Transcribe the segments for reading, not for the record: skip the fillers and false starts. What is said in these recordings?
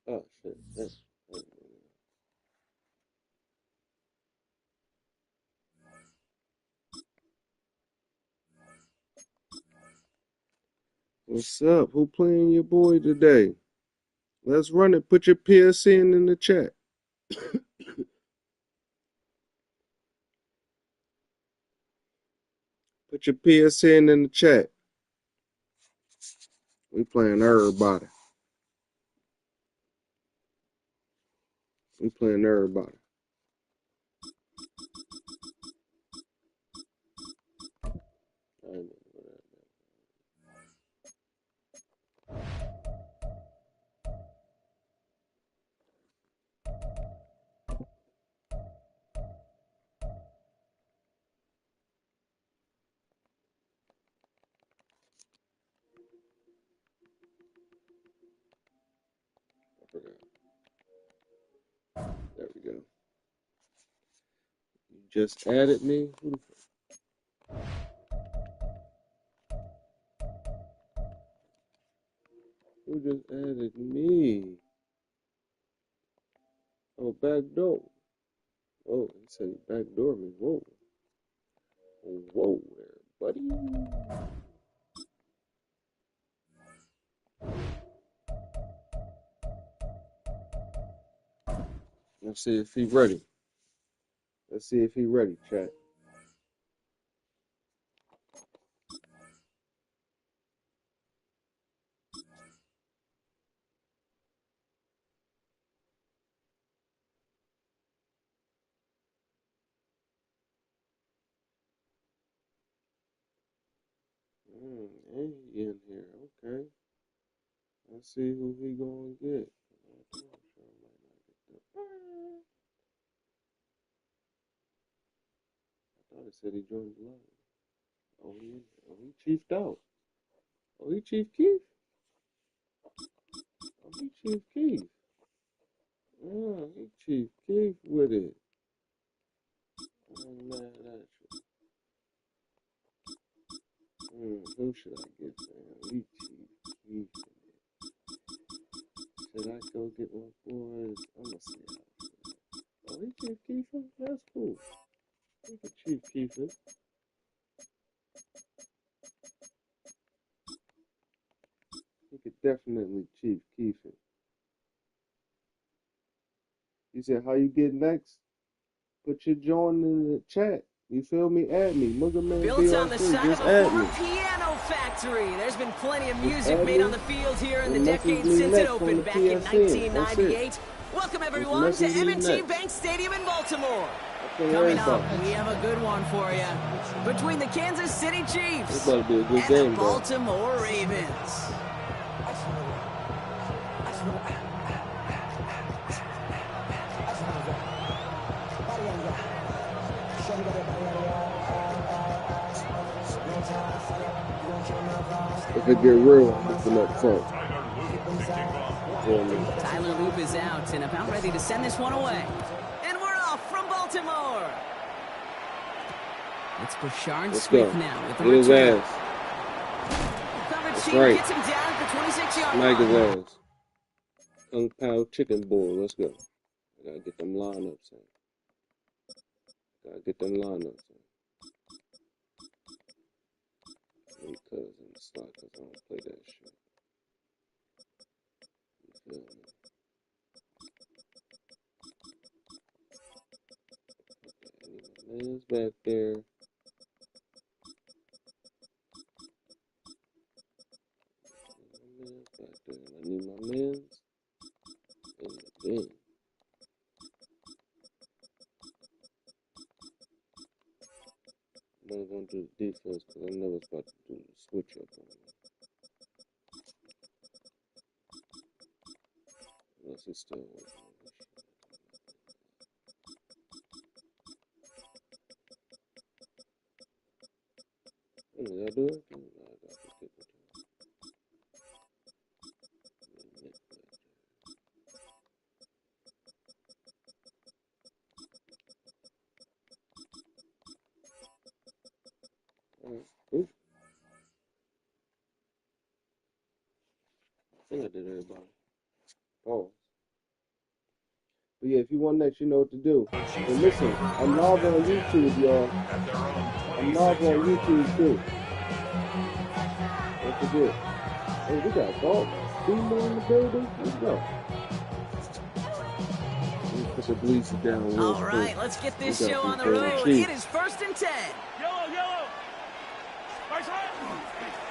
Oh shit. What's up? Who playing your boy today? Let's run it. Put your PSN in the chat. Put your PSN in the chat. We playing everybody. We playing everybody. There we go. You just added me. Who just added me? Oh, backdoor. Oh, he said he backdoored me. Whoa. Whoa there, buddy. Let's see if he ready. Let's see if he ready, chat. He in here. Okay. Let's see who he gonna get. I thought it said he joined the line. Oh, he chiefed out. Oh, he Chief Keef? Oh, he Chief Keef. Oh, he Chief Keef with it. I'm mad at you. Who should I get, man? He Chief Keef. Should I go get my boys? I'm gonna see how. Oh, he Chief Keef? That's cool. He can Chief Keef it. He could definitely Chief Keef it. He said, how you get next? Put your join in the chat. You feel me? Add me. Mugger Man Built on the BR3. side Just of a add former me. piano factory. There's been plenty of music made on the field here in the decades me since it next on the opened back in PSN. That's it. 1998. Welcome Just everyone to message me M&T next. Bank Stadium in Baltimore. Okay, Coming up, everybody. we have a good one for you. Between the Kansas City This Chiefs better be a good and game, the Baltimore Ravens. If it get real, I'm looking up front. Tyler Loop is out and about ready to send this one away. And we're off from Baltimore. It's Bashard Swift now with the return. Coverage team gets him down at the 26-yard line. Smack his ass. Kung Pao chicken bowl. Let's go. I gotta get them lineups in. Gotta get them lineups in. Because in the slot, because I don't play that shit. You feel me? Okay, man's back there. I need my mans in the bin. I'm only gonna do the defense because I know it's about to do the switch up on me. Unless he's still working on this shit. Did I do it? No, I got to kick it. Alright, I think I did everybody. Pause. But yeah, if you want next, you know what to do. And listen, I'm live on YouTube, y'all. I'm live on YouTube too. Don't forget. Hey, we got golf. Female in the building. Let's go. Let me put the bleachers down real quick. All right, let's get this show on the road. It is 1st and 10. Yellow.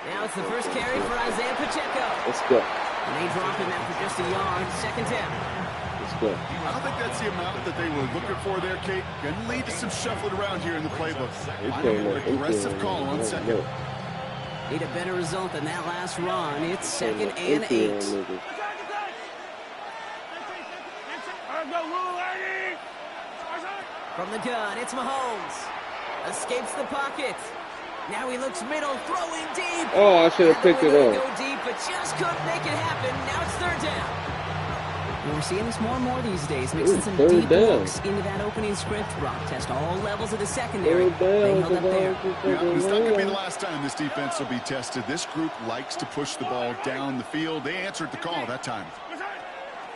Now it's the first carry for Isaiah Pacheco. Let's go. And they drop him after just a yard. 2nd down. Let's go. I don't think that's the amount that they were looking for there, Kate. Going to lead to some shuffling around here in the playbook. Aggressive call on 2nd. Need a better result than that last run. It's 2nd and 8. From the gun, it's Mahomes. Escapes the pocket. Now he looks middle, throwing deep. Oh, I should have picked it up. Go deep, but just couldn't make it happen. Now it's 3rd down. And we're seeing this more and more these days, mixing some deep looks into that opening script. Rock test all levels of the secondary. They held up there. Yeah, it's not going to be the last time this defense will be tested. This group likes to push the ball down the field. They answered the call that time.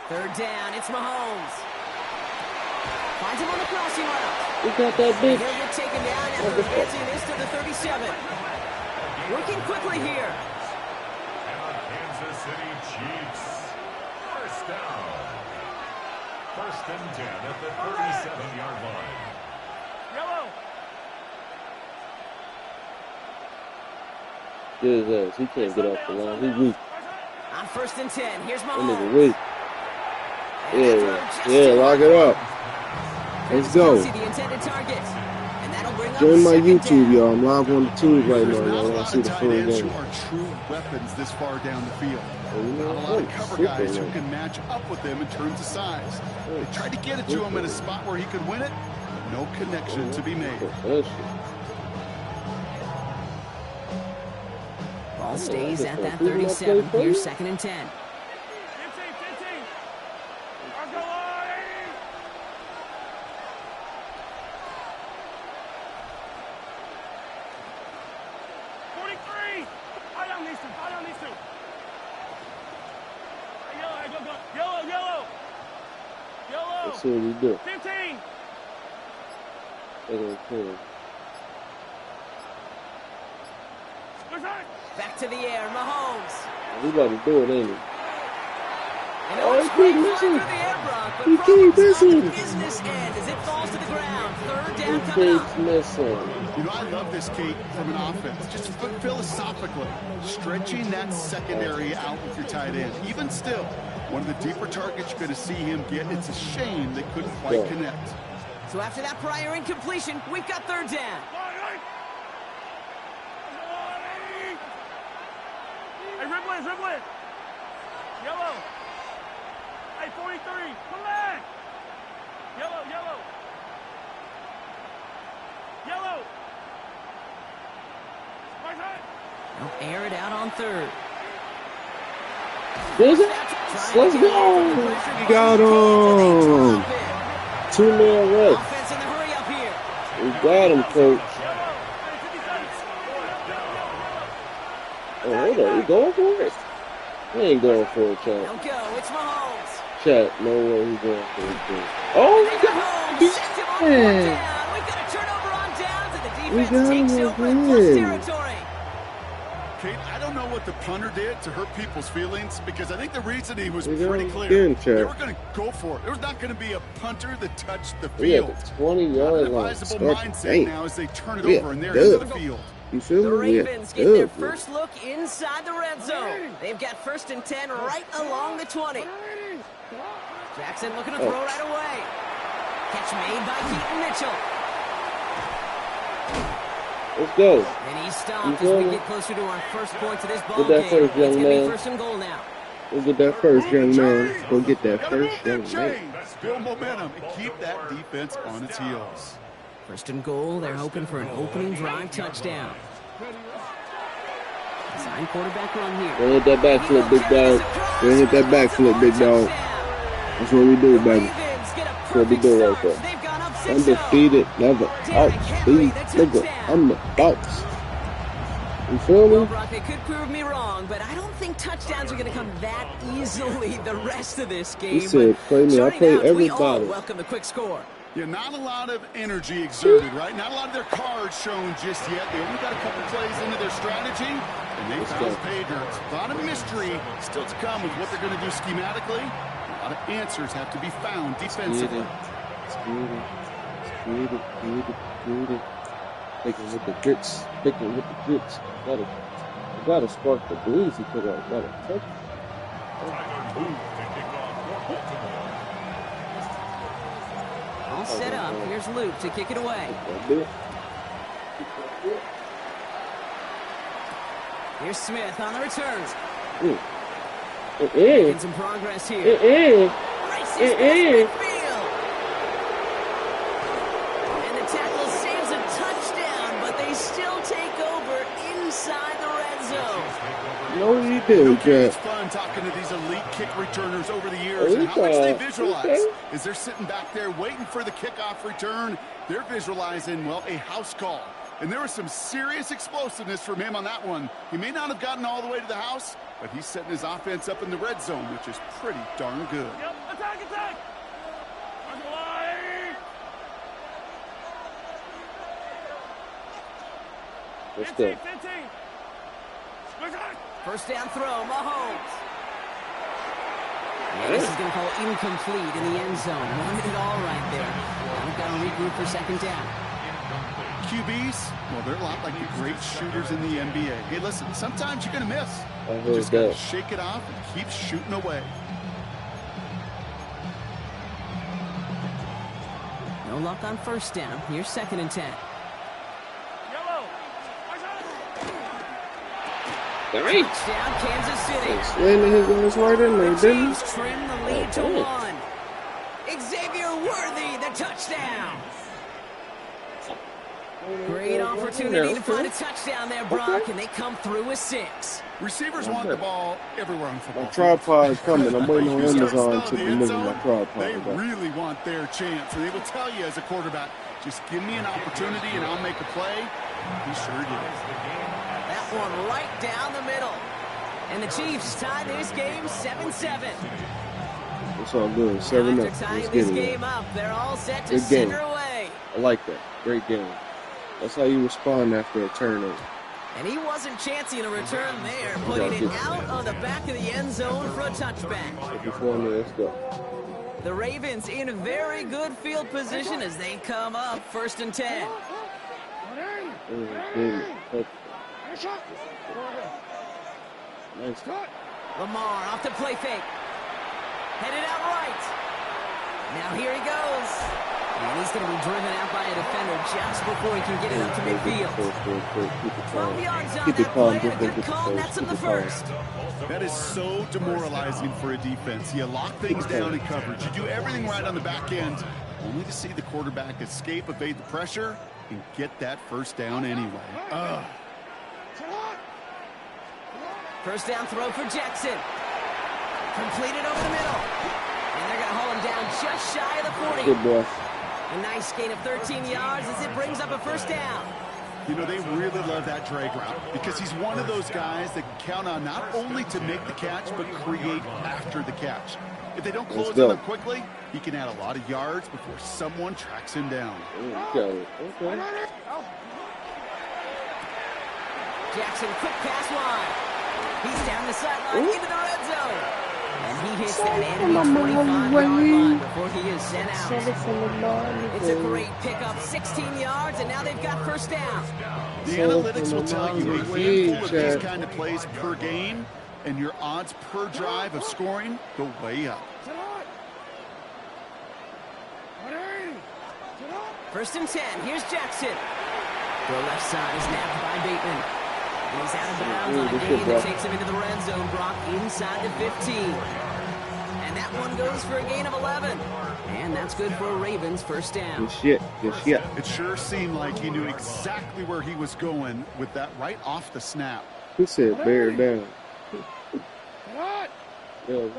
3rd down, it's Mahomes. Finds him on the crossing route. We got that bitch. He'll get taken down after advancing this to the 37. Working quickly here. Kansas City Chiefs. 1st down. 1st and 10 at the 37-yard line. Yellow. Get his ass. He can't get off the line. He's weak. On 1st and 10, here's That nigga Mahomes. weak. Yeah, lock it up. Let's go. Join my YouTube, y'all. I'm live on the tube right now, y'all. I see the full game. Who are true weapons this far down the field. Not a lot of cover guys who can match up with them in terms of size. They tried to get it to him in a spot where he could win it. No connection to be made. Ball stays at that 37. Here's 2nd and 10. 15. Let's see what we do. 15. Back to the air, Mahomes. We about to do it, ain't he? And Oh, it's he keep great missing. through the air block, but He keep problems on missing. the business end as it falls to the ground. 3rd He down coming up. keeps missing. You know, I love this, Kate, from an offense. Just philosophically, stretching that secondary out with your tight end. Even still, one of the deeper targets you're going to see him get. It's a shame they couldn't quite connect. So after that prior incompletion, we've got 3rd down. Hey, Ripley. Yellow. Hey, 43. Come back. Yellow. They'll air it out on 3rd. Is it? Let's go. We got him. 2-man rush. Offense in the hurry up here. We got him, coach. Oh, hold on. We going for it? He ain't going for it, chat. They'll go. It's Mahomes. Chat, no way he's going for it. Oh, we got him. We've got a turnover on downs, and the defense takes over in plus territory. Kate, I don't know what the punter did to hurt people's feelings because I think the reasoning was pretty clear. They were going to go for it. There was not going to be a punter that touched the field. 20-yard line. Advisable mindset now as they turn it over and they're into the field. You feel The me? Ravens get their first look inside the red zone. They've got 1st and 10 right along the 20. Jackson looking to throw right away. Catch made by Keaton Mitchell. Let's go. And he's stopped as we get closer to our first point to this ball Get that game. first, young It's going to be man. 1st and goal now. We'll get that first, young man. Go get that first, young man. Build momentum and keep that defense on its heels. 1st and goal. They're hoping for an opening drive touchdown. Design quarterback run here. Go hit that backflip, big dog. Go hit that backflip, big dog. That's what we do, baby. That's what we do right there. Undefeated, never out. Nigga, I'm the boss. You feel me? Well, Brock, they could prove me wrong, but I don't think touchdowns are going to come that easily the rest of this game. He said, play me. I play we all everybody. welcome the quick score. Yeah, not a lot of energy exerted, right? Not a lot of their cards shown just yet. They only got a couple plays into their strategy, and they found pay dirt. A lot of mystery still to come with what they're going to do schematically. A lot of answers have to be found defensively. It's Picking with the grits. Picking with the grits. Gotta spark the breeze he put out. Gotta touch it. All set up. Here's Luke to kick it away. Here's Smith on the return. Making some progress here. Races past midfield. And the tackle saves a touchdown, but they still take over inside the red zone. No, he didn't. It's fun talking to these elite kick returners over the years and how much they visualize. As they're sitting back there waiting for the kickoff return, they're visualizing, well, a house call. And there was some serious explosiveness from him on that one. He may not have gotten all the way to the house, but he's setting his offense up in the red zone, which is pretty darn good. Yep, attack! On the line! Let's go. 15. First down throw, Mahomes. Yeah, this is going to fall incomplete in the end zone. Wanted it all right there. Now we've got to regroup for second down. QBs, well, they're a lot like the great shooters in the NBA. Hey, listen, sometimes you're going to miss. You just got to shake it off and keep shooting away. No luck on first down. Here's second and 10. Yellow! Touchdown, Kansas City. Slamming his ass right in there, didn't he? Chiefs trim the lead to 1. Xavier Worthy, the touchdown. Great opportunity to find a touchdown there, Brock, and they come through with 6. Receivers want the ball everywhere on football. My tripod is coming. I'm waiting on Amazon to deliver my tripod. They really want their chance, and they will tell you as a quarterback, just give me an opportunity and I'll make a play. He sure did. That one right down the middle. And the Chiefs tie this game 7-7. It's all good. 7-up. After tying this game up, they're all set to Good send game. her away. I like that. Great game. That's how you respond after a turnover. And he wasn't chancing a return there, putting it out on the back of the end zone for a touchback. Let's go. The Ravens in a very good field position as they come up first and 10. Nice. Lamar off the play fake. Headed out right. Now here he goes. And he's going to be driven out by a defender just before he can get it up to midfield. 12 yards on that play, and a good call nets him the first. That is so demoralizing for a defense. You lock things down in coverage. You do everything right on the back end, only to see the quarterback escape, evade the pressure, and get that first down anyway. First down throw for Jackson. Completed over the middle. And they're going to haul him down just shy of the 40. Good boy. A nice gain of 13 yards as it brings up a first down. You know, they really love that drag route because he's one of those guys that can count on not only to make the catch, but create after the catch. If they don't close on him quickly, he can add a lot of yards before someone tracks him down. Okay. Jackson, quick pass wide. He's down the sideline into the red zone. And he hits that enemy 25-yard line before he is sent out. It's a great pickup, 16 yards, and now they've got first down. The analytics will tell you a handful of these kind of plays per game, and your odds per drive of scoring go way up. First and 10. Here's Jackson. The left side is nabbed by Bateman. And he's out of bounds on a gain that takes him into the red zone, Brock, inside the 15. And that one goes for a gain of 11. And that's good for a Ravens first down. Good shit. It sure seemed like he knew exactly where he was going with that right off the snap. He said bear down. Yo.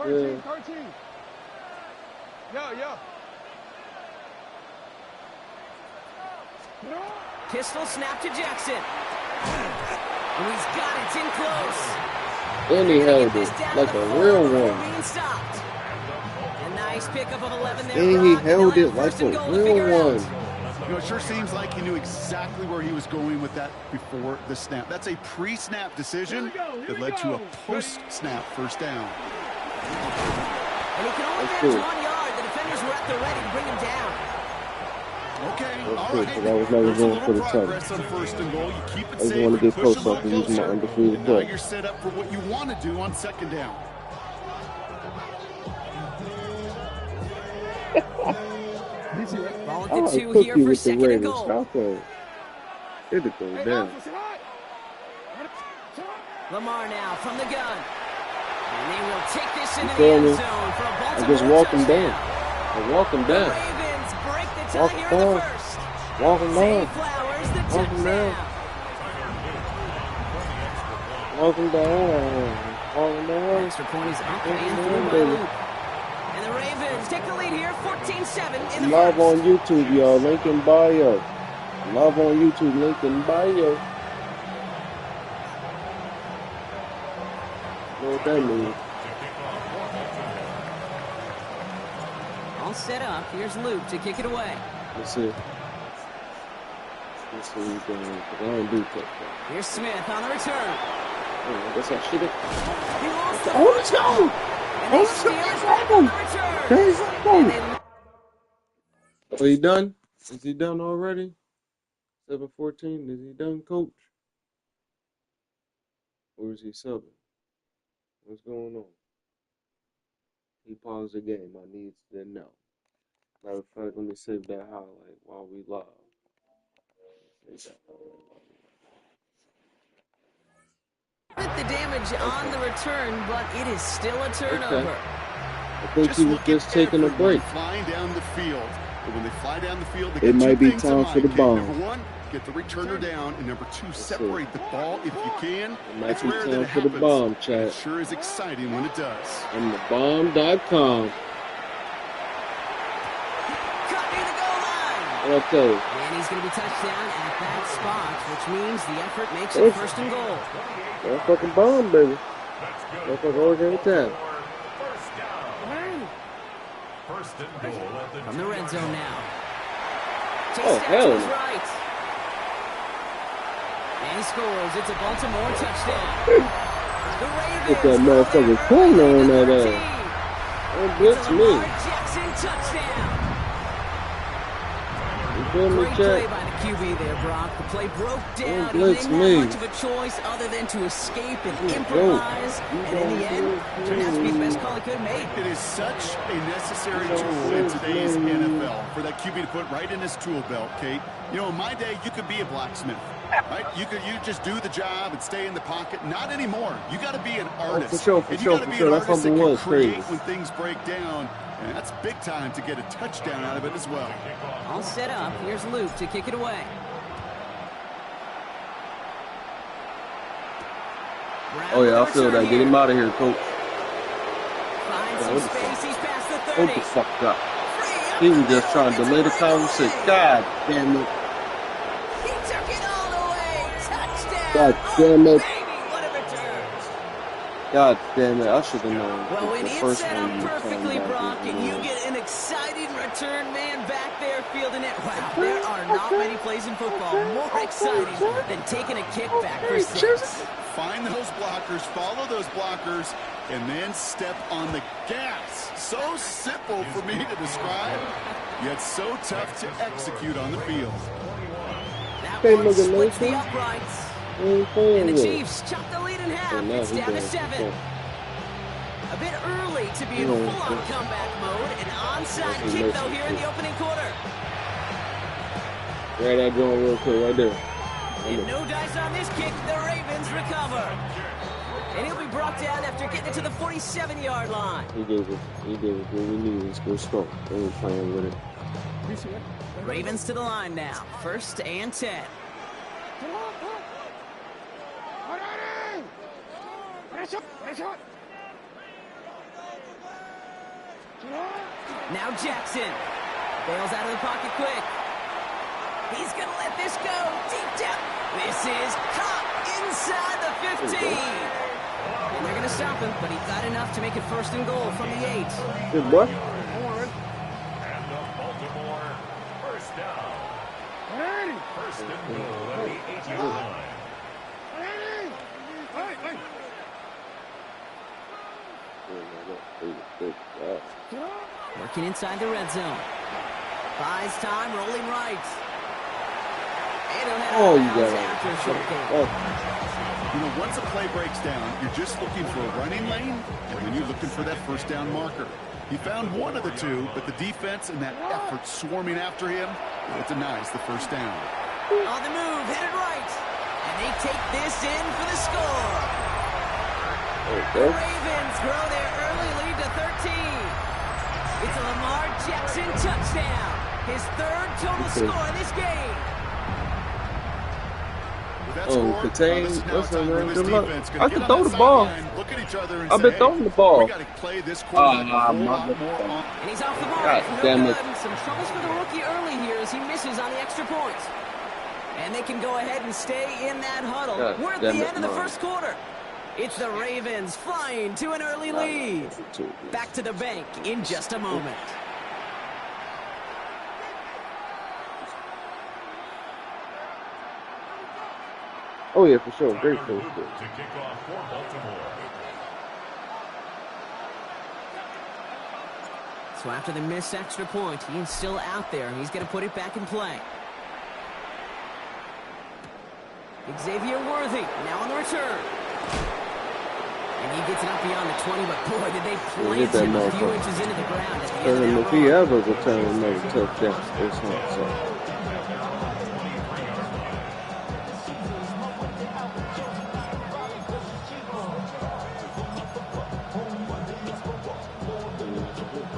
Pistol snap to Jackson. he's got it. It's in close. And he held it like a real one. A nice pickup of 11 there. And he held it like a real one. You know, it sure seems like he knew exactly where he was going with that before the snap. That's a pre-snap decision that led to a post-snap first down. And he can only manage 1 yard. The defenders were at the ready to bring him down. Okay, That's all good, right. because I was never going for the progress touch. on first and goal. You keep it I just safe, want to get push close a so I little can use my closer, undefeated and now play. you're set up for what you want to do on second down. Ball at I the like 2 Cookie here for with the second and Raiders. goal. Stop that. Get it though, down. Lamar now from the gun. And they will take this into the feel end me? zone for a I Baltimore just walk him touchdown. down. I walk him The down. Ravens break the tie Walk here him in the down. first. Walk him Zay down. Flowers, the Walk him down. touchdown. Walk him down. Walk him down. Extra point is up Walk him and down, through by baby. Luke. And the Ravens take the lead here, 14-7 in the Live first. on YouTube, y'all. Link in bio. Live on YouTube. Link in bio. Know what that means? All set up. Here's Luke to kick it away. Let's see. Let's see what he's doing. I don't do touchdown. Here's Smith on the return. Oh, that's how shit. He lost the Oh, let's go! and they Oh, steal let's it back go! on the return. There's And a they Oh, he done? Is he done already? 7:14. Is he done, coach? Or is he subbing? What's going on? He paused the game. I need to know. Matter of fact, let me save that highlight while we live. Save that highlight while we live. the damage on the return, but it is still a turnover. Okay. I think he was look just at taking a everyone break. flying down the field. And when they fly down the field, they It get might two be things in time mind, for the Kate. bomb. Number one, get the returner down, and number two, separate the ball if you can. It might It's be rare that time it for the happens. bomb, It chat. sure is exciting when it does. On thebomb.com. Cut near the goal line. What I tell you? And he's going to be touched down at that spot, which means the effort makes it Oh. first and goal. Motherfucking bomb, baby. Motherfucking always every time. First down. First and goal at the From the red zone now. Oh, Chased out hell to his no. right. And he scores. It's a Baltimore touchdown. The Ravens Put that roll motherfucking their corner early on to that 13. ass. Don't It's blitz a me. Lamar Jackson touchdown. You feel me, Great play chat? by the QB there, Brock. The play broke down. He blitz didn't me. have much of a choice other than to escape and You improvise. don't. And in the end, turned out to be the best call he could have made. It is such a necessary tool in today's NFL for that QB to put right in his tool belt, Kate. You know, in my day, you could be a blacksmith, right? You just do the job and stay in the pocket. Not anymore. You got to be an artist. for sure, for and you sure, got to for be sure. an That artist that fumble can was create crazy. when things break down. And that's big time to get a touchdown out of it as well. All set up. Here's Luke to kick it away. Oh, yeah, I feel that. Get him out of here, coach. Finds some Hold the fuck. space. He's past the Hold 30. the fuck up. He was just trying to delay the conversation. God damn it. He took it all the way. Touchdown. God damn it. Baby, what a return. God damn it. I should have known. Well, when The it's first set one up you were perfectly, talking about Brock, was and you wrong. get an exciting return man back there fielding it. Wow, there are not many plays in football more exciting than taking a kickback for 6. Find those blockers, follow those blockers, and then step on the gas. So simple for me to describe, yet so tough to execute on the field. That Okay, one look at splits the Nathan. uprights. What are you playing And the with? Chiefs chop the lead in half. Oh, now It's he down to does. 7. A bit early to be in Yeah, full-on yeah. comeback mode. An onside That's kick, amazing. though, here in the opening quarter. Right, that going real quick right there. And no dice on this kick. The Ravens recover. And he'll be brought down after getting it to the 47-yard line. He gave us what we needed. Let's go strong. They ain't playing with it. Ravens to the line now. 1st and 10. Now Jackson. Bails out of the pocket quick. He's going to let this go. Deep down. This is caught inside the 15. And they're going to stop him, but he got enough to make it 1st and goal from the 8. Good what? And the Baltimore first down. First and goal at the 8-yard line. Working inside the red zone. Buys time, rolling right. Oh, you got after a short gain. You know, once a play breaks down, you're just looking for a running lane, and then you're looking for that 1st down marker. He found one of the two, but the defense and that effort swarming after him, it denies the 1st down. On the move, headed right. And they take this in for the score. The Ravens grow their early lead to 13. It's a Lamar Jackson touchdown. His 3rd total score in this game. Contain. What's the name? Good luck. I can throw the ball. I've been throwing the ball. And he's off the ball. God damn it. Some troubles for the rookie early here as he misses on the extra point. And they can go ahead and stay in that huddle. We're at the end of the 1st quarter. It's the Ravens flying to an early lead. Back to the bank in just a moment. Oh yeah, for sure. Great coach. To kick off for Baltimore. So after the missed extra point, he is still out there. He's going to put it back in play. Xavier Worthy now on the return. And he gets it up beyond the 20, but boy, did they plant him a few inches into the ground. And if he ever returns another touchdown, it's not so.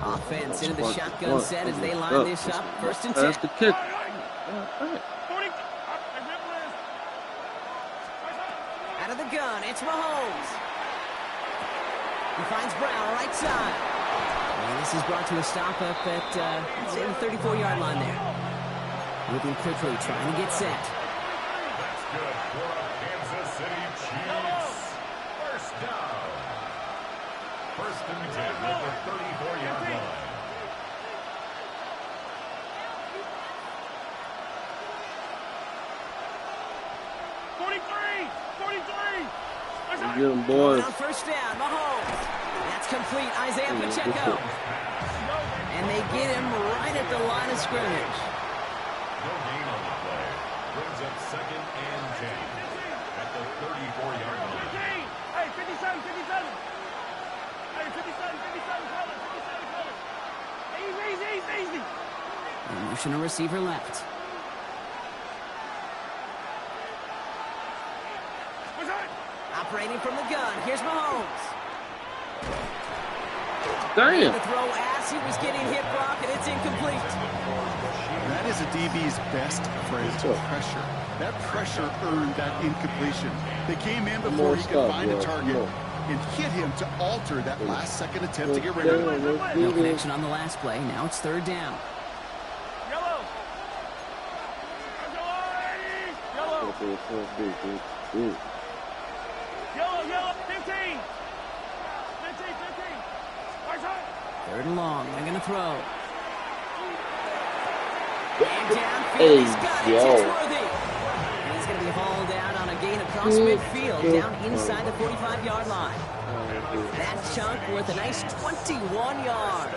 Offense into the shotgun set as they line this up. 1st and 10. That's the kick. Out of the gun, it's Mahomes. He finds Brown right side. And this is brought to a stop up at, let's say, the 34-yard line there. Moving quickly, trying to get set. That's good for Kansas City Chiefs. 1st down. 1st and 10 at the 34-yard line. Get him, boys. On 1st down, Mahomes. That's complete, Isaiah Pacheco. And they get him right at the line of scrimmage. No gain on the play. Brings up 2nd and 10 at the 34-yard line. Hey, 57. Hey, 57, color. Easy. Motion a receiver left. Operating from the gun. Here's Mahomes. Damn. The throw as he was getting hit, Brock, and it's incomplete. That is a DB's best phrase, pressure. That pressure earned that incompletion. They came in before he could find a target and hit him to alter that last-second attempt to get rid of him. No connection on the last play. Now it's 3rd down. Yellow. 15. 3rd and long. They're going to throw. And downfield. Hey, He's got it. yo. It's Worthy. And he's going to be hauled down on a gain across midfield, down inside the 45-yard line. That chunk worth a nice 21 yards.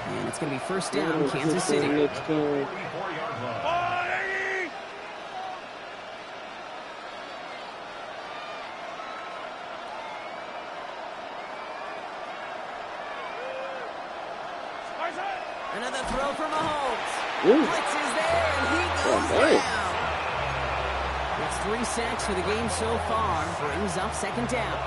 And it's going to be 1st down, Kansas City. Next time. 34-yard line. Another throw for Mahomes. Ooh. Blitz is there, and he goes down. It's 3 sacks for the game so far. Brings up 2nd down.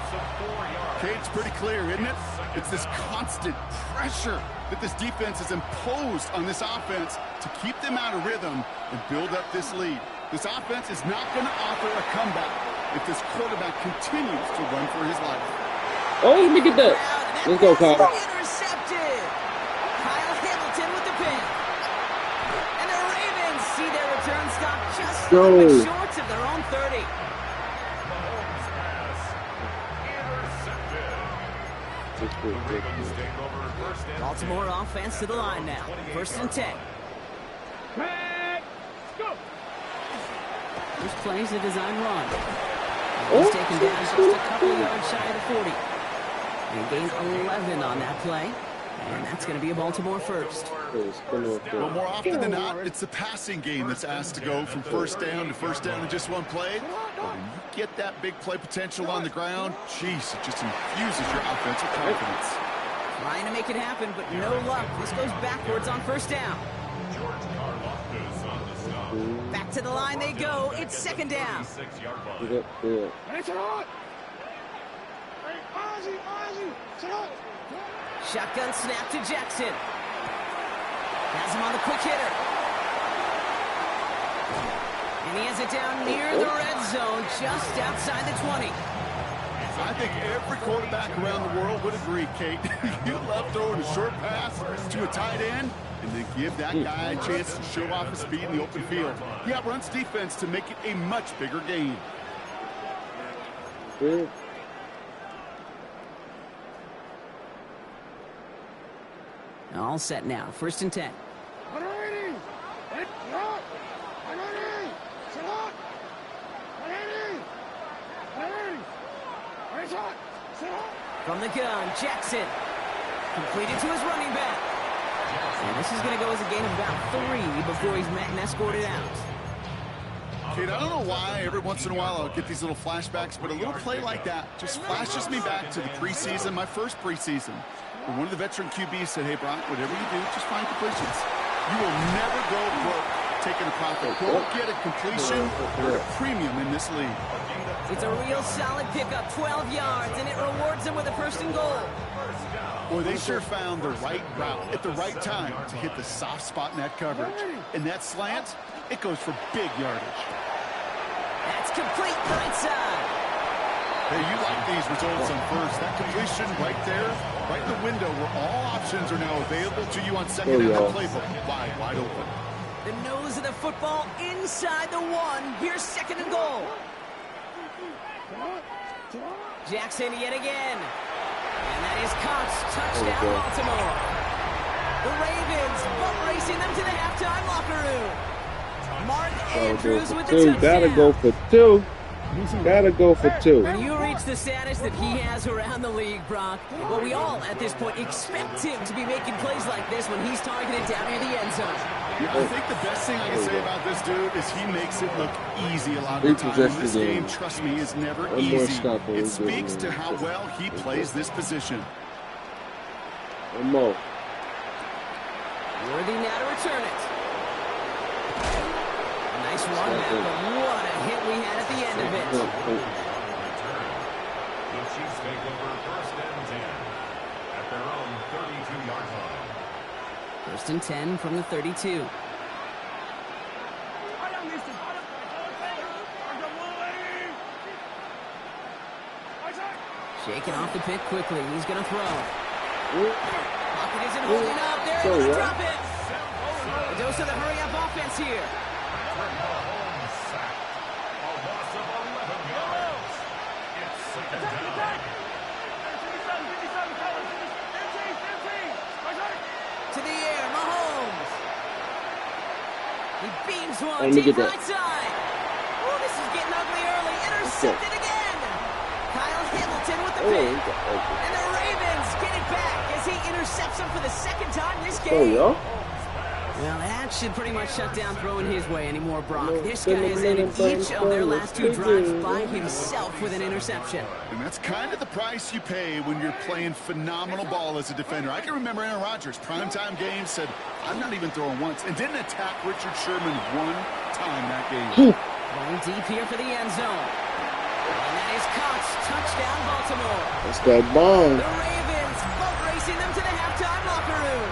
Okay, it's pretty clear, isn't it? It's this constant pressure that this defense has imposed on this offense to keep them out of rhythm and build up this lead. This offense is not going to offer a comeback if this quarterback continues to run for his life. Oh, let me get that. Let's go, Kyle. Intercepted. Kyle Hamilton with the pick. And the Ravens see their return stop just a little bit short of their own 30. Baltimore offense to the line now. 1st and 10. This play's a design run. He's taken down just a couple of yards shy of the 40. And gained 11 on that play. And that's going to be a Baltimore first. Well, more often than not, it's the passing game that's asked to go from first down in just one play. But when you get that big play potential on the ground, geez, it just infuses your offensive confidence. Trying to make it happen, but no luck. This goes backwards on 1st down. Back to the line they go. It's 2nd down. Shotgun snap to Jackson. Has him on the quick hitter. And he has it down near the red zone, just outside the 20. I think every quarterback around the world would agree, Kate. You love throwing a short pass to a tight end and then give that guy a chance to show off his speed in the open field. He outruns defense to make it a much bigger game. All set now. 1st and 10. From the gun, Jackson. Completed to his running back. And this is going to go as a gain of about 3 before he's met and escorted out. Kate, I don't know why every once in a while I'll get these little flashbacks, but a little play like that just flashes me back to the preseason, my first preseason. When one of the veteran QBs said, hey, Brock, whatever you do, just find completions. You will never go broke taking a profit. Go get a completion or a premium in this league. It's a real solid pickup, 12 yards, and it rewards him with a 1st and goal. Boy, they sure found the right route at the right time to hit the soft spot in that coverage. And that slant, it goes for big yardage. That's complete right side. Hey, you like these results on first. That completion right there, right in the window where all options are now available to you on 2nd down. The playbook wide open. The nose of the football inside the 1. Here's 2nd and goal. Jackson yet again. And that is caught. Touchdown, Baltimore. The Ravens boat racing them to the halftime locker room. Mark Andrews with the touchdown. Gotta go for 2. Gotta go for 2. When you reach the status that he has around the league, Brock, well, we all at this point expect him to be making plays like this when he's targeted down near the end zone. Yeah, I think the best thing I can say about this dude is he makes it look easy a lot of the time. This game, trust me, is never easy. It speaks to how well he plays this position. One more. Worthy now to return it. Nice run back, but what a hit we had at the end of it. The Chiefs take over 1st and 10 at their own 32-yard line. 1st and 10 from the 32. Shaking off the pick quickly. He's going to throw. Pocket isn't holding up. They're able to drop it. A dose of the hurry-up offense here. To the air, Mahomes. He beams one deep right side. Oh, this is getting ugly early. Intercepted again. Kyle Hamilton with the pick. And the Ravens get it back as he intercepts him for the 2nd time this game. Well, that should pretty much shut down throwing his way anymore, Brock. This guy has ended each of their last 2 drives by himself with an interception. And that's kind of the price you pay when you're playing phenomenal ball as a defender. I can remember Aaron Rodgers, primetime games, said, I'm not even throwing once, and didn't attack Richard Sherman one time that game. Going deep here for the end zone. And that is caught. Touchdown, Baltimore. That's that bomb. The Ravens boat racing them to the halftime locker room.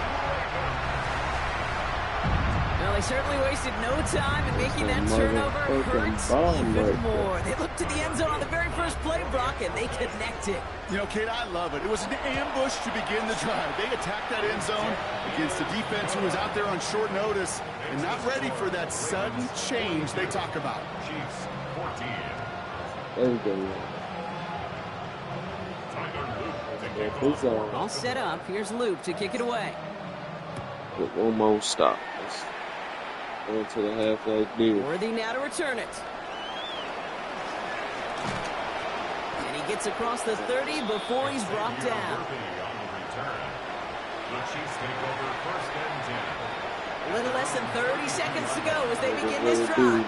Well, they certainly wasted no time in making that turnover hurt even more. They looked to the end zone on the very first play, Brock, and they connected. You know, Kate, I love it. It was an ambush to begin the drive. They attacked that end zone against a defense who was out there on short notice and not ready for that sudden change they talk about. Chiefs 14. Everybody. Tyler Luke All set up. Here's Luke to kick it away. With one more stop. Let's go to the half-back deal. Worthy now to return it. And he gets across the 30 before he's brought down. The Chiefs take over 1st and 10. A little less than 30 seconds to go as they begin this drive.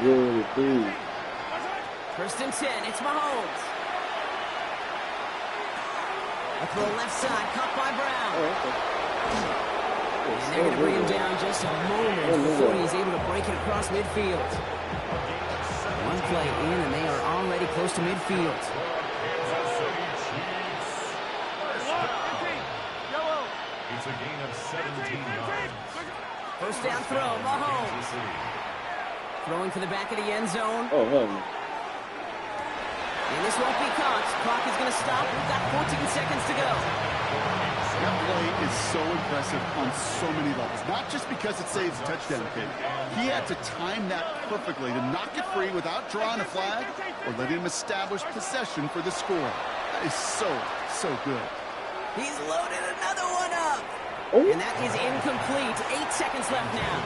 1st and 10. It's Mahomes. A throw left side, caught by Brown. And they're going to bring him down just a moment before he's able to break it across midfield. One play in, and they are already close to midfield. It's a gain of 17 yards. 1st down throw, Mahomes. Throwing for the back of the end zone. Oh, hell no. And this won't be caught. Clock is going to stop. We've got 14 seconds to go. That play is so impressive on so many levels. Not just because it saves a touchdown kick. He had to time that perfectly to knock it free without drawing a flag or letting him establish possession for the score. That is so good. He's loaded another one up. And that is incomplete. 8 seconds left now.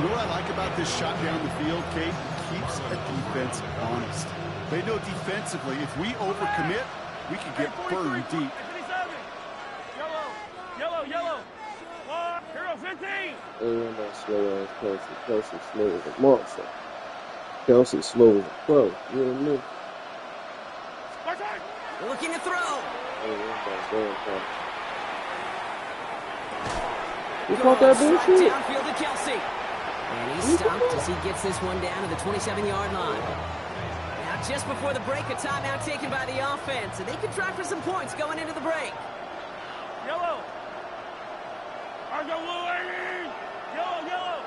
You know what I like about this shot down the field, Kate? It keeps a defense honest. They know defensively, if we overcommit, we can get burned deep. Yellow. Hero 15. And that slow ass Kelsey. Kelsey slow as a monster. Kelsey slow as a pro. You know what I mean? Looking to throw. You caught that bullshit? Downfield to Kelsey. And he's stopped as he gets this one down to the 27-yard line. Now just before the break, a timeout taken by the offense. And they can try for some points going into the break. Yellow. Argo blue, Amy. Yellow.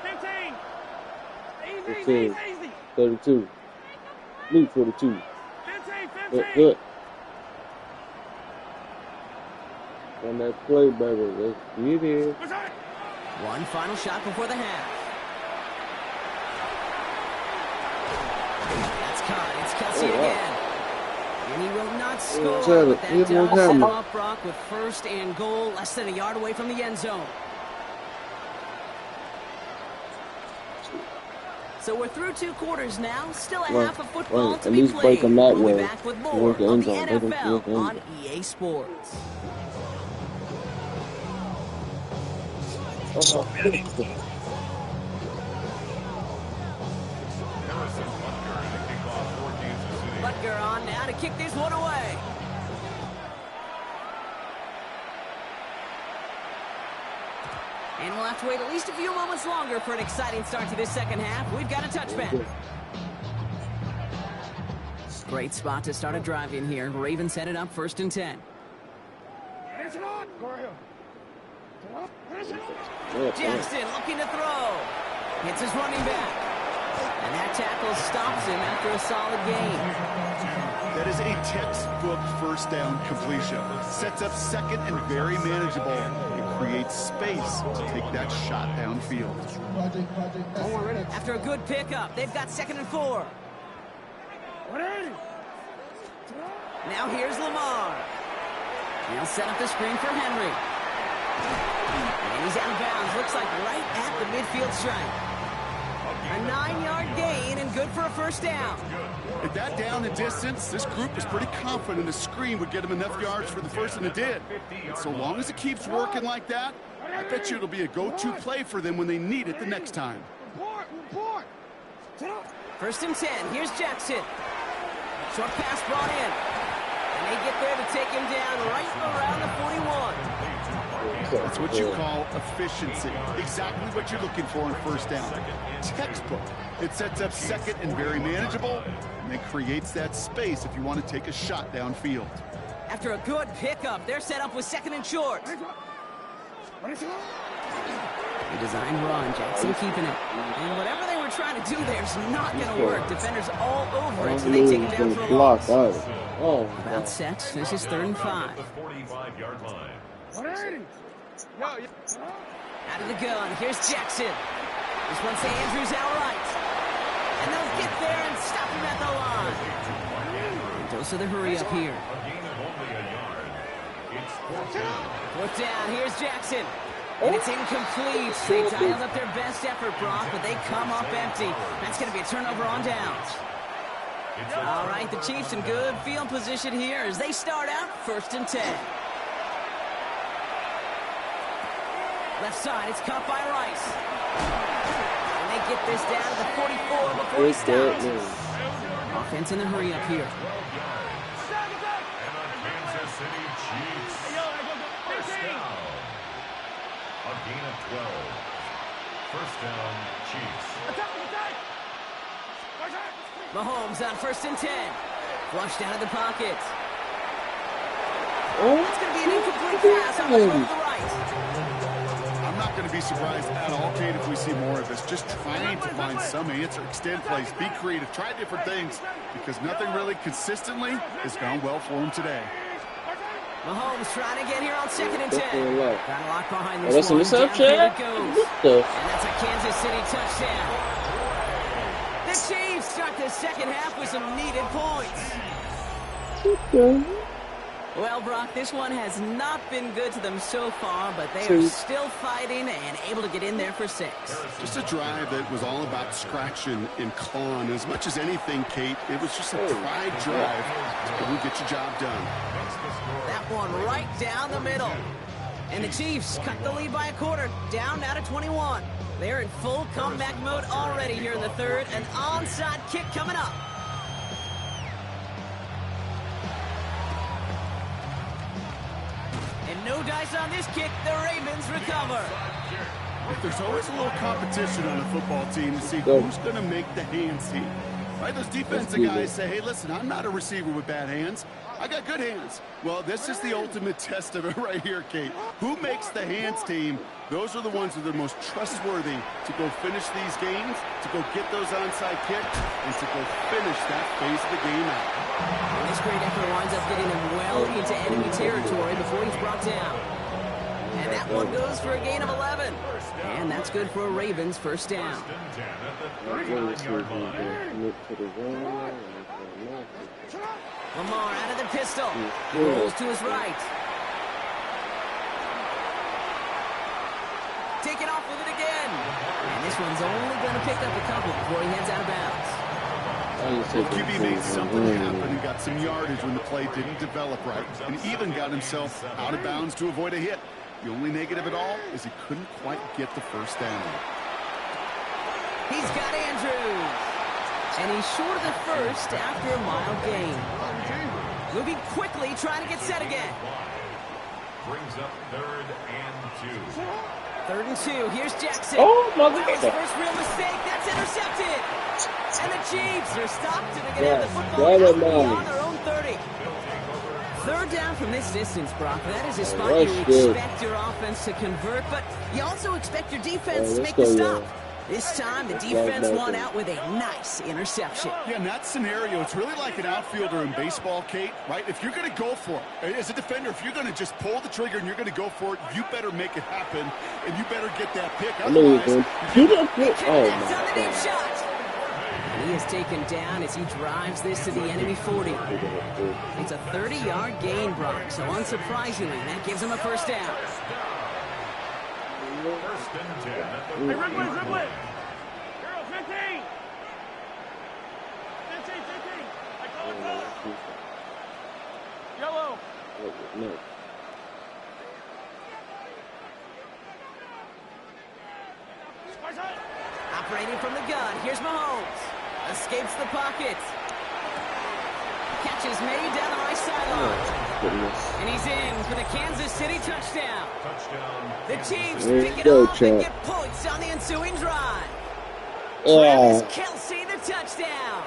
15. Easy. 32. Blue 42. 15. Good. On that play, baby. Let's get here. One final shot before the half. That's caught. It's Kelsey again. And he will not score. But that does set him up, Brock, with 1st and goal, less than a yard away from the end zone. So we're through 2 quarters now. Still a half of football to be played. We'll be back with more of the NFL on EA Sports. Butker on now to kick this one away. And we'll have to wait at least a few moments longer for an exciting start to this second half. We've got a touchback. Great spot to start a drive in here. Ravens set it up 1st and 10. Jackson looking to throw. Hits his running back. And that tackle stops him after a solid gain. That is a textbook 1st down completion. Sets up 2nd and very manageable. It creates space to take that shot downfield. After a good pickup, they've got 2nd and 4. Now here's Lamar. He'll set up the screen for Henry. And he's out of bounds. Looks like right at the midfield stripe. A 9-yard gain and good for a 1st down. At that down and distance, this group was pretty confident a screen would get him enough yards for the 1st, and it did. And so long as it keeps working like that, I bet you it'll be a go-to play for them when they need it the next time. 1st and 10. Here's Jackson. Short pass brought in. And they get there to take him down right around the 41. That's what you call efficiency. Exactly what you're looking for in 1st down. Textbook. It sets up 2nd and very manageable, and it creates that space if you want to take a shot downfield. After a good pickup, they're set up with 2nd and short. A design run, Jackson keeping it. And whatever they were trying to do there is not going to work. Defenders all over it, so they take him down for a loss. About set. This is 3rd and 5. The 45-yard line. Out of the gun. Here's Jackson. This one, St. Andrews outright. And they'll get there and stop him at the line. And Dos so the hurry up here. A gain of only a yard. It's fourth down. Fourth down, here's Jackson. And it's incomplete. They dialed up their best effort, Brock, but they come up empty. That's going to be a turnover on downs. All right, the Chiefs in good field position here as they start out 1st and 10. Left side, it's caught by Rice. And they get this down to the 44 before he stops. Offense in the hurry up here. And a Kansas City Chiefs. First down. A gain of 12. First down, Chiefs. Mahomes on 1st and 10. Flushed out of the pocket. It's going to be an incomplete pass on the right. I'm not going to be surprised at all, Kate, if we see more of this. Just trying to find some answer, extend plays, be creative, try different things, because nothing really consistently has gone well for him today. Mahomes trying to get here on 2nd and 10. Got a lock behind this That's one. interception. Down goes. And that's a Kansas City touchdown. The Chiefs start the second half with some needed points. Well, Brock, this one has not been good to them so far, but they are still fighting and able to get in there for 6. Just a drive that was all about scratching and clawing. As much as anything, Kate, it was just a pride drive to get your job done. That one right down the middle. And the Chiefs cut the lead by a quarter, down now to 21. They're in full comeback mode already here in the 3rd. An onside kick coming up. And no dice on this kick. The Ravens recover. There's always a little competition on a football team to see who's going to make the hands team. Right? Those defensive guys say, hey, listen, I'm not a receiver with bad hands. I got good hands. Well, this is the ultimate test of it right here, Kate. Who makes the hands team? Those are the ones that are most trustworthy to go finish these games, to go get those onside kicks, and to go finish that phase of the game out. And this great effort winds up getting him well into enemy territory before he's brought down. And that one goes for a gain of 11. And that's good for a Ravens first down. Lamar out of the pistol. He rolls to his right. Taking off with it again. And this one's only going to pick up a couple before he heads out of bounds. Well, QB made something happen and got some yardage when the play didn't develop right, and even got himself out of bounds to avoid a hit. The only negative at all is he couldn't quite get the first down. He's got Andrews. And he's short of the first after a mild gain. Moving quickly, trying to get set again. Brings up 3rd and 2. 3rd and 2. Here's Jackson. Oh, my His God. first real mistake. That's intercepted. And the Chiefs are stopped and they can have the football out beyond their own 30. 3rd down from this distance, Brock. That is a spot you expect your offense to convert, but you also expect your defense to make the stop. This time, the defense won out with a nice interception. Yeah, in that scenario, it's really like an outfielder in baseball, Kate, right? If you're going to go for it, as a defender, if you're going to just pull the trigger and you're going to go for it, you better make it happen, and you better get that pick. Otherwise, oh, my God. Shot. And he is taken down as he drives this to the enemy 40. It's a 30-yard gain, Brock, so unsurprisingly, that gives him a first down. 1st and 10 at the Hey, Ridley, Ridley! Girl, 15! 15. I call it goal! Yellow! No. Operating from the gun, here's Mahomes. Escapes the pocket. Catch is made down the right sideline. And he's in for the Kansas City touchdown. The Chiefs pick it up and get points on the ensuing drive. Travis Kelce, the touchdown.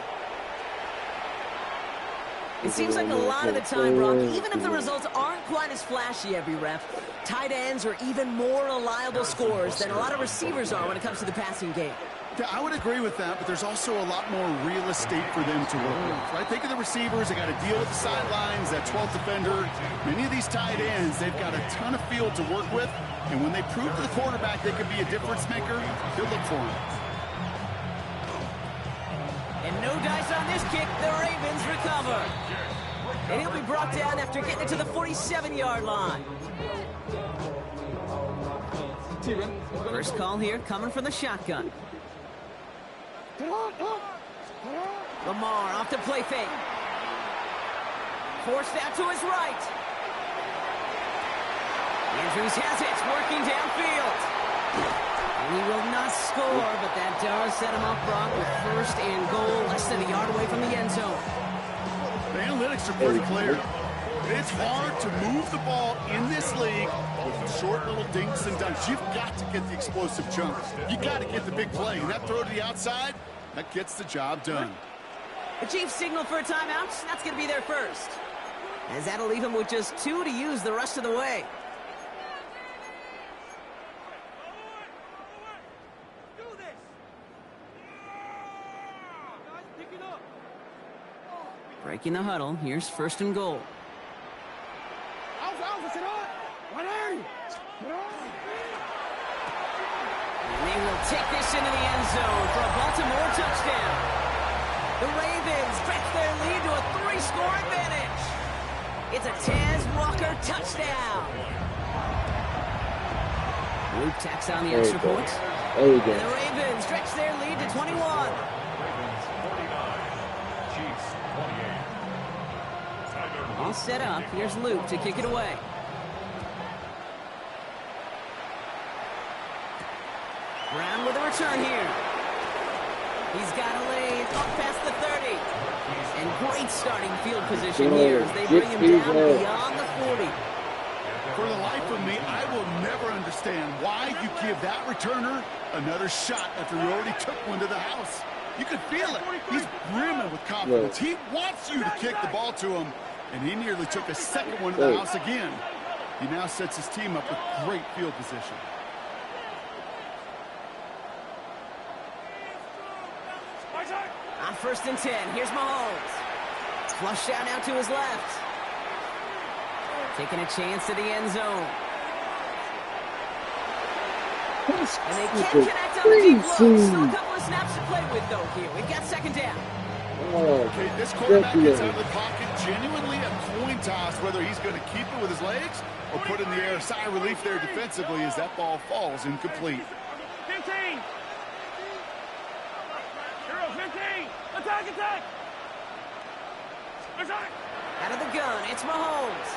It seems like a lot of the time, Brock, even if the results aren't quite as flashy every rep, tight ends are even more reliable scorers than a lot of receivers are when it comes to the passing game. Yeah, I would agree with that, but there's also a lot more real estate for them to work with, right? Think of the receivers. They got to deal with the sidelines, that 12th defender. Many of these tight ends, they've got a ton of field to work with, and when they prove to the quarterback they could be a difference maker, they'll look for him. And no dice on this kick. The Ravens recover. And he'll be brought down after getting it to the 47-yard line. First call here coming from the shotgun. Lamar off the play fake. Forced out to his right. Andrews has it, working downfield. And he will not score, but that does set him up, Brock, with first and goal, less than a yard away from the end zone. The analytics are pretty clear. It's hard to move the ball in this league with short little dinks and dunks. You've got to get the explosive chunks. You got to get the big play. And that throw to the outside, that gets the job done. The Chiefs signal for a timeout. That's going to be their first, as that'll leave him with just 2 to use the rest of the way. Breaking the huddle. Here's first and goal. And they will take this into the end zone for a Baltimore touchdown. The Ravens stretch their lead to a 3-score advantage. It's a Taz Walker touchdown. Luke tacks on the extra point. There you go. And the Ravens stretch their lead to 21. Ravens 49, Chiefs 28. All set up. Here's Luke to kick it away. Brown with a return here. He's got a lane up past the 30. And great starting field position here as they bring him down beyond the 40. For the life of me, I will never understand why you give that returner another shot after you already took one to the house. You can feel it. He's brimming with confidence. He wants you to kick the ball to him, and he nearly took a second one to the house again. He now sets his team up with great field position. On first and 10, here's Mahomes. Flushed out now to his left. Taking a chance to the end zone. And they can't connect on the deep look. Still a couple of snaps to play with, though, here. We've got second down. Okay, this quarterback gets out of the pocket, genuinely a coin toss, whether he's going to keep it with his legs or put in the air. Sigh of relief there defensively as that ball falls incomplete. 15. Hero 15. Attack, attack. Attack. Out of the gun, it's Mahomes.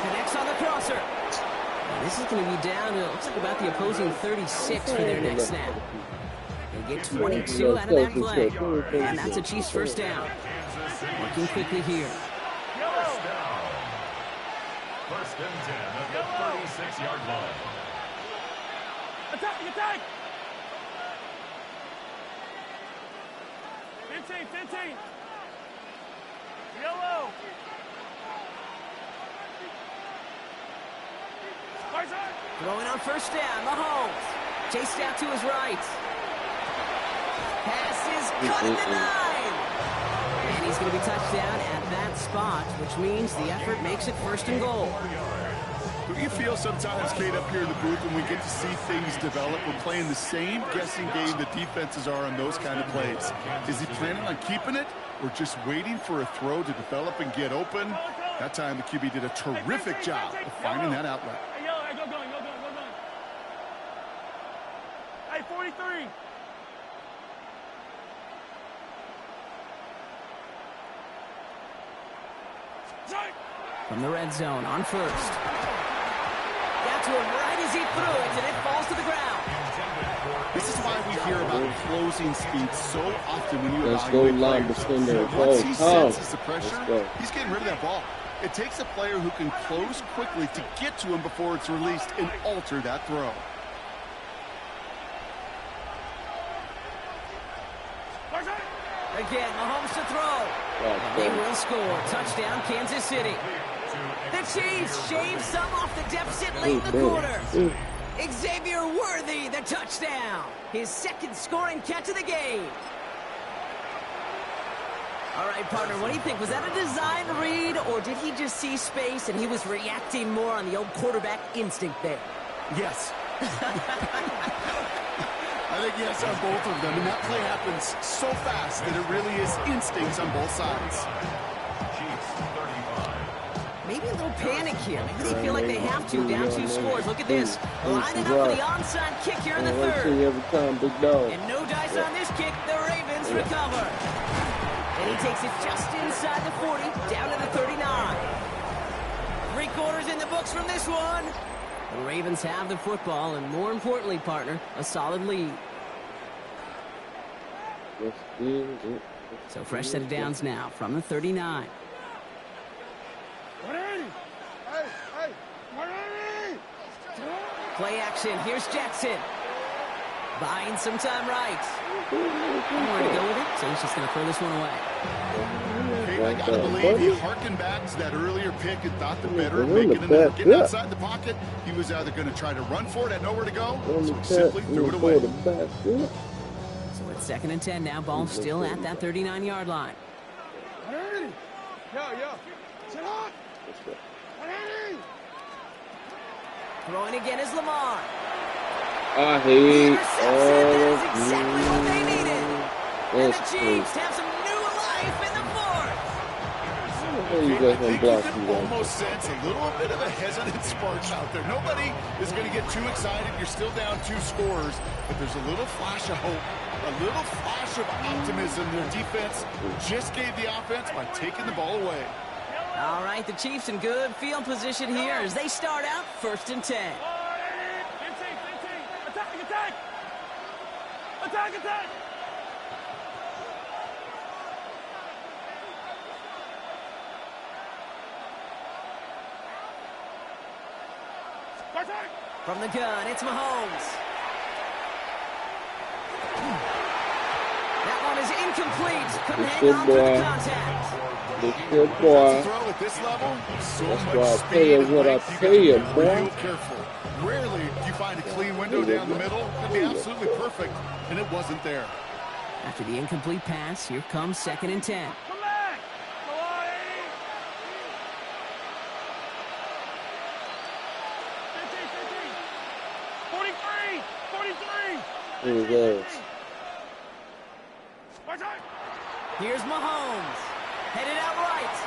Connects on the crosser. And this is going to be down to, looks like about the opposing 36 for their next snap. They get 22 out of that play. And that's a Chiefs first down. Working quickly here. First down. First and 10 at the 36-yard line. Attack, attack. 15, 15. Yellow. Throwing on first down, Mahomes. Chased out to his right. Pass is cut at the 9. And he's going to be touched down at that spot, which means the effort makes it first and goal. Do you feel sometimes, Kate, up here in the booth when we get to see things develop, we're playing the same guessing game the defenses are on those kind of plays? Is he planning on keeping it or just waiting for a throw to develop and get open? That time the QB did a terrific job of finding that outlet. Hey, yellow, hey, go going, go going, go going. Hey, 43. From the red zone on first. Got to him right as he threw it, and it falls to the ground. This is why we hear about closing speed so often when you Let's evaluate go line players. defender. Once he Oh, senses the pressure, he's getting rid of that ball. It takes a player who can close quickly to get to him before it's released and alter that throw. Again, Mahomes to throw. And they will score. Touchdown, Kansas City. The Chiefs shave some off the deficit late in the quarter. Xavier Worthy, the touchdown. His second scoring catch of the game. All right, partner, what do you think? Was that a design read, or did he just see space and he was reacting more on the old quarterback instinct there? Yes. I I think yes on both of them, and that play happens so fast that it really is instincts on both sides. Maybe a little panic here. Maybe they feel like they have to. Down 2 scores. Look at this. Lining up for the onside kick here in the third. Every time, big dog. And no dice on this kick. The Ravens recover. And he takes it just inside the 40, down to the 39. 3 quarters in the books from this one. The Ravens have the football, and more importantly, partner, a solid lead. So fresh set of downs now from the 39. Play action. Here's Jackson. Buying some time right. Nowhere to go with it, so he's just going to throw this one away. Hey, I got to believe he harkened back to that earlier pick and thought the better of making it there. Getting outside the pocket, he was either going to try to run for it, had nowhere to go, so he simply threw it away. So it's 2nd and 10 now. Ball still at that 39-yard line. Throwing again is Lamar. I hate all That's exactly what they needed. And the Chiefs have some new life in the fourth. I think you can almost sense a little bit of a hesitant spark out there. Nobody is going to get too excited. You're still down 2 scores, but there's a little flash of hope, a little flash of optimism. Their defense just gave the offense by taking the ball away. All right, the Chiefs in good field position here as they start out 1st and 10. Attack! From the gun, it's Mahomes. That one is incomplete. Couldn't hang on to the contact. Good boy. Throw at this level, so That's much why I speed tell you and what I length, tell you, gotta be boy. real careful. Rarely do you find a clean window down the middle. That'd be absolutely perfect, and it wasn't there. After the incomplete pass, here comes 2nd and 10. Come back! Hawaii! 15! 43! Here he goes. Here's Mahomes. Headed out right.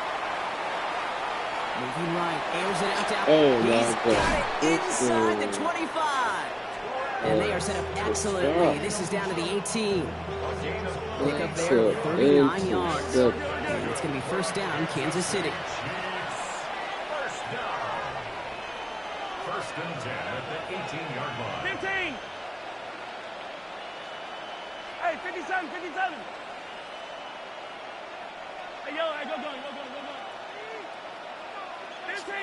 Moving right. Airs it out to Oh, He's my got God. it inside the 25. And they are set up excellently. This is down to the 18. Pick up there, 39 yards. And it's going to be 1st down, Kansas City. First down. 1st and 10 at the 18-yard line. 15! Hey, 57! Hey, yo, go. 15!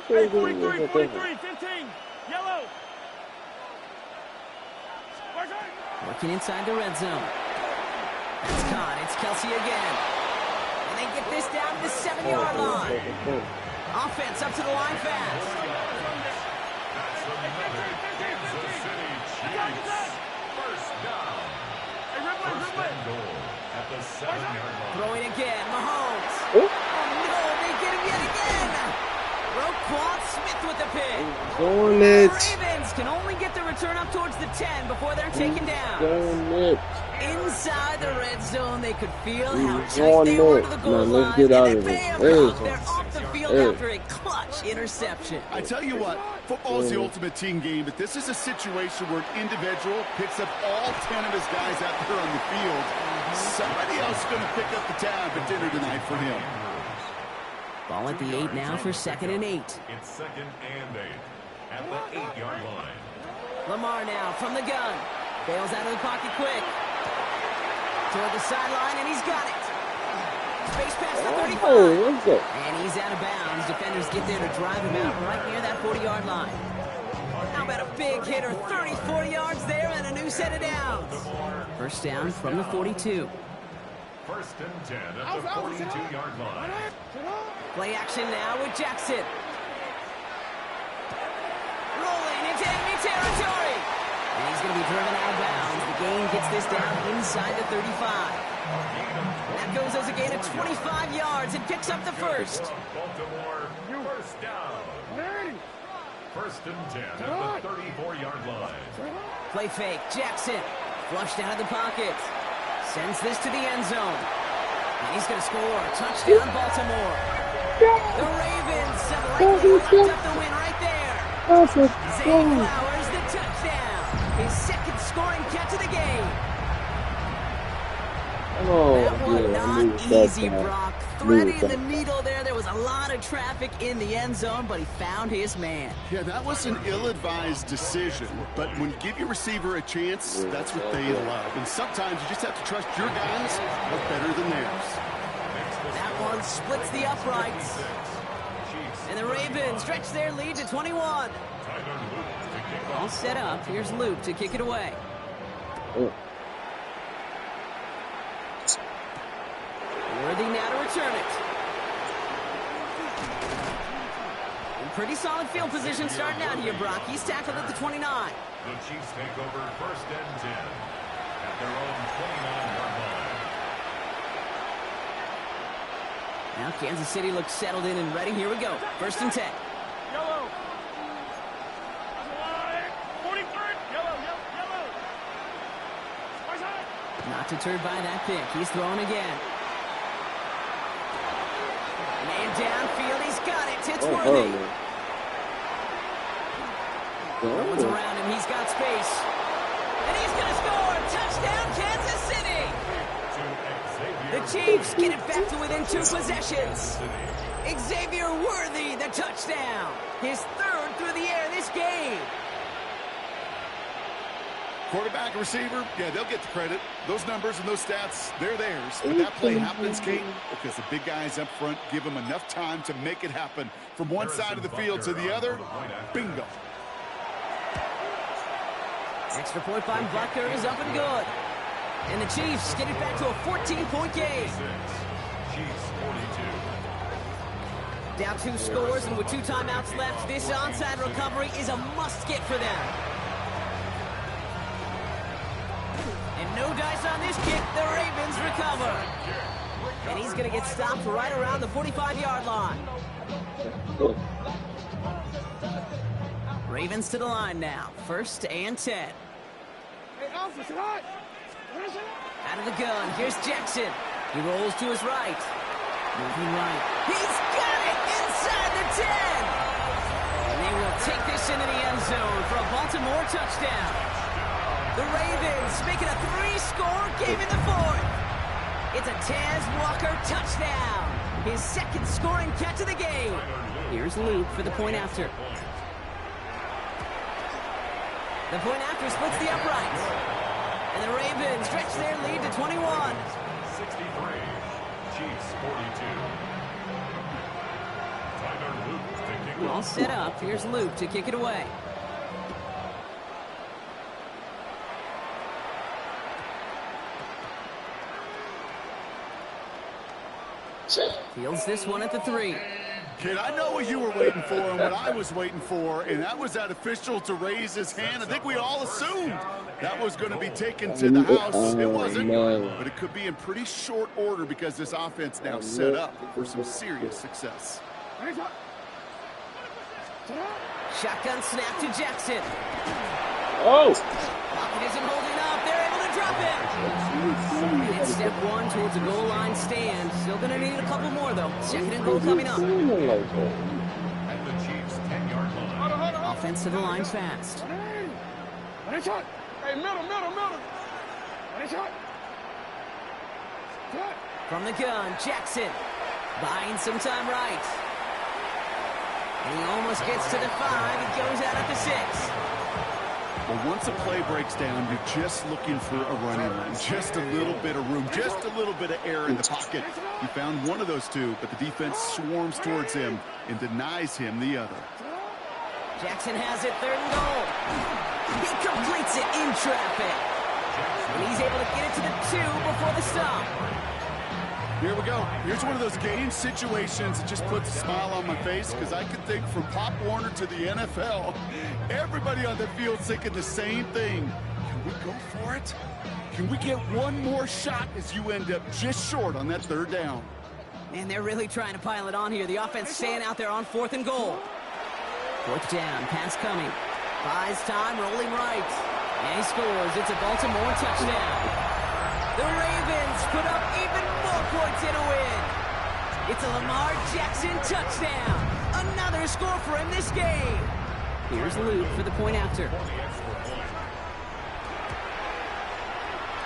Hey, 43, 15! Yellow! Working inside the red zone. That's caught. It's Kelsey again. And they get this down to the 7-yard line. Offense up to the line fast. That's another Kansas City Chiefs. First down. First and goal at the 7-yard line. Throwing again. Mahomes. Oh. No, they get him yet again. Roquan Smith with the pick. Going it. Ravens can only get the return up towards the 10 before they're taken down. Going it. Inside the red zone, they could feel how He's tight going they were it. to the goal Man, line. let's get out And of they here. pay 'em Hey. off. They're off the field Hey. after a clutch interception. I tell you what, football is the ultimate team game, but this is a situation where an individual picks up all 10 of his guys out there on the field. Somebody else is going to pick up the tab at dinner tonight for him. Ball at the 8 now for 2nd and 8. It's 2nd and 8 at the 8-yard line. Lamar now from the gun. Bails out of the pocket quick. Toward the sideline, and he's got it. Space past the 35. Oh, what's up? And he's out of bounds. Defenders get there to drive him out right near that 40-yard line. How about a big hitter? 34 yards there and a new set of downs. 1st down from the 42. 1st and 10 at the 42-yard line. Play action now with Jackson. Rolling into enemy territory. And he's going to be driven out of bounds. The gain gets this down inside the 35. That goes as a gain of 25 yards and picks up the 1st. Baltimore, 1st down. First and 10 at the 34-yard line. Play fake. Jackson flushed out of the pocket. Sends this to the end zone. And he's going to score. Touchdown, Baltimore. The Ravens have likely wrapped up the win right there. Zay Flowers, the touchdown. His second scoring catch of the game. That one not easy, Brock. Threading the needle there. There was a lot of traffic in the end zone, but he found his man. Yeah, that was an ill-advised decision. But when you give your receiver a chance, that's what they love. And sometimes you just have to trust your guys are better than theirs. That one splits the uprights. And the Ravens stretch their lead to 21. All set up. Here's Luke to kick it away. Worthy now to return it. In pretty solid field position starting out here, Brock. He's tackled at the 29. The Chiefs take over first and 10 at their own 29-yard line. Now Kansas City looks settled in and ready. Here we go. First and 10. Yellow. Line. 43rd. Yellow. Not deterred by that pick. He's throwing again. Man downfield. He's got it. It's Worthy. No one's around him. He's got space. And he's going to score. Touchdown, Kansas City. The Chiefs get it back to within 2 possessions. Xavier Worthy, the touchdown. His third through the air this game. Quarterback and receiver, yeah, they'll get the credit. Those numbers and those stats, they're theirs. But that play happens, Kate, because the big guys up front give them enough time to make it happen. From one side of the field to the other, bingo. Extra point by Butker is up and good. And the Chiefs get it back to a 14-point game. Chiefs 42. Down 2 scores, and with 2 timeouts left, this onside recovery is a must-get for them. And no dice on this kick. The Ravens recover. And he's going to get stopped right around the 45-yard line. Ravens to the line now. First and 10. Out of the gun. Here's Jackson. He rolls to his right. Moving right. He's got it inside the 10. And they will take this into the end zone for a Baltimore touchdown. The Ravens making a 3-score game in the 4th. It's a Taz Walker touchdown. His second scoring catch of the game. Here's Luke for the point after. The point after splits the uprights. And the Ravens stretch their lead to 21. 63. Chiefs 42. Tyler Luke to kick All off. set up. Here's Luke to kick it away. Fields this one at the 3. Kid, I know what you were waiting for and what I was waiting for, and that was that official to raise his hand. I think we all assumed that was going to be taken to the house. It wasn't, but it could be in pretty short order because this offense now set up for some serious success. Shotgun snap to Jackson. Pocket isn't holding up. They're able to drop it. And it's step 1 towards a goal line stand. Still going to need a couple more, though. Second and goal coming up. At the Chiefs 10-yard line. Offense to the line fast. Hey, middle. From the gun, Jackson. Buying some time right. And he almost gets to the 5. He goes out at the 6. Well, once a play breaks down, you're just looking for a running lane. Just a little bit of room, just a little bit of air in the pocket. He found one of those 2, but the defense swarms towards him and denies him the other. Jackson has it, 3rd and goal. He completes it in traffic. And he's able to get it to the 2 before the stop. Here we go. Here's one of those game situations that just puts a smile on my face because I can think from Pop Warner to the NFL, everybody on the field thinking the same thing. Can we go for it? Can we get one more shot as you end up just short on that 3rd down? Man, they're really trying to pile it on here. The offense staying out there on 4th and goal. Fourth down, pass coming. Buys time, rolling right. And he scores. It's a Baltimore touchdown. The Ravens put up even more points in a win. It's a Lamar Jackson touchdown. Another score for him this game. Here's Luke for the point after.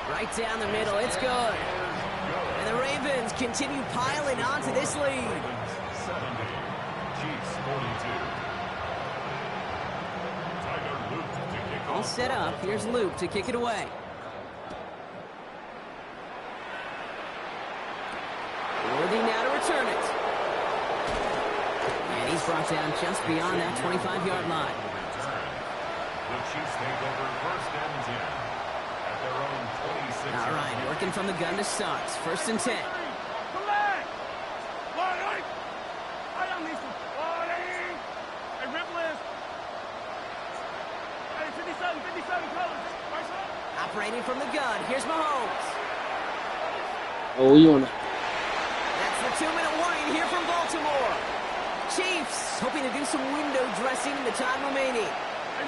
Right down the middle, it's good. And the Ravens continue piling on to this lead. 70, Chiefs 42. All set up. Here's Luke to kick it away. Worthy now to return it. And he's brought down just beyond that 25-yard line. The Chiefs take over first and 10 at their own 26. All right, working from the gun to start. First and 10. Come back! Warning! I don't need some warning! Hey, Rippless! Hey, 57 colors. Right side? Operating from the gun. Here's Mahomes. Oh, you on? That's the 2-minute warning here from Baltimore. Chiefs hoping to do some window dressing in the time remaining.